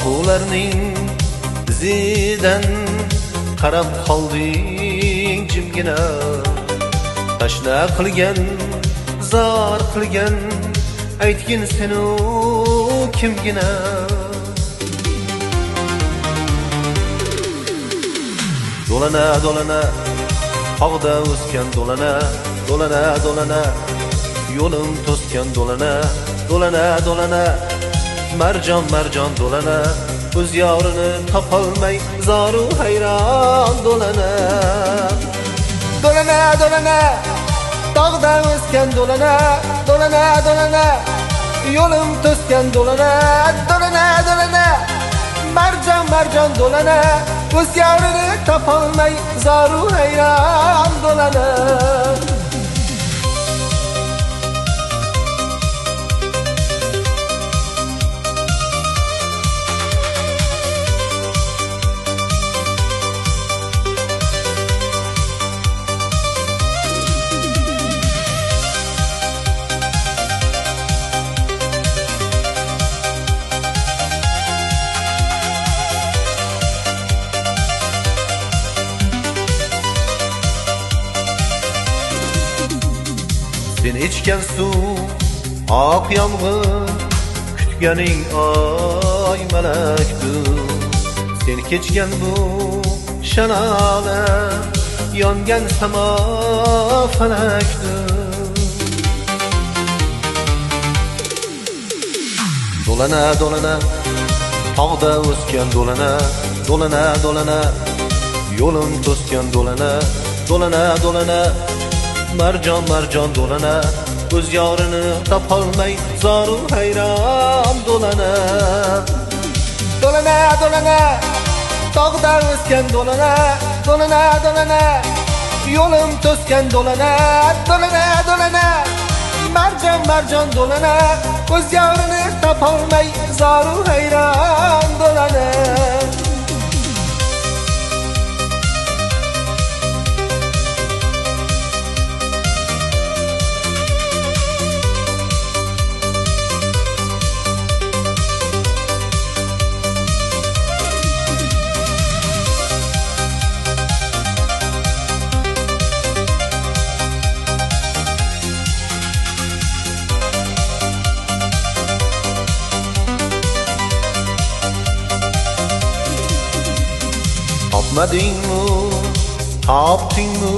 orzularning izidan qarab qolding jimgina. Tashna qilgan, zor qilgan, aytgin seni kimgina. Dolana dolana tog'da o'sgan dolana, dolana dolana yo'lim to'sgan dolana, dolana dolana marjon marjon dolana, o'z yorini topolmay zoru hayron dolana. Dolana dolana tog'da o'sgan dolana, dolana dolana yo'lim to'sgan dolana, dolana dolana marjon marjon dolana, o'z yorini topolmay zoru hayron dolana. Sen ichgan suv, oq yomg'ir, kutganing oy malakdir. Sen kechgan bu shalola, yongan samo falakdir. Dolana dolana tog'da o'sgan dolana, dolana dolana yo'lim to'sgan dolana, dolana dolana marjon marjon dolana, o'z yorini topolmay zoru hayron dolana. Dolana dolana tog'da o'sgan dolana, dolana dolana yo'lim to'sgan dolana, dolana dolana marjon marjon dolana, o'z yorini topolmay zoru hayron dolana. Topmadingmi, topdingmi,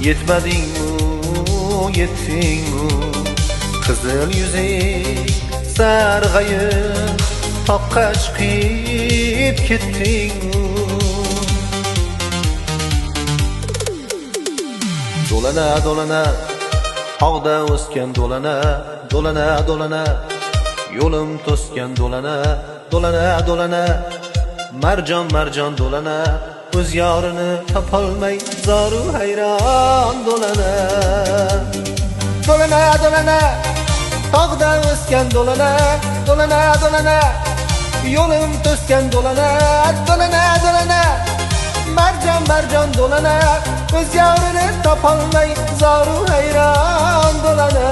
yetmadingmi, yetdingmi. Qizil yuzing sarg'ayib, toqqa chiqib ketdingmi. Dolana dolana tog'da o'sgan dolana, dolana dolana yo'lim to'sgan dolana, dolana dolana marjon marjon dolana, o'z yorini topolmay zoru hayron dolana. Dolana dolana tog'da o'sgan dolana, dolana dolana yo'lim to'sgan dolana, dolana dolana marjon marjon dolana, o'z yorini topolmay zoru hayron dolana.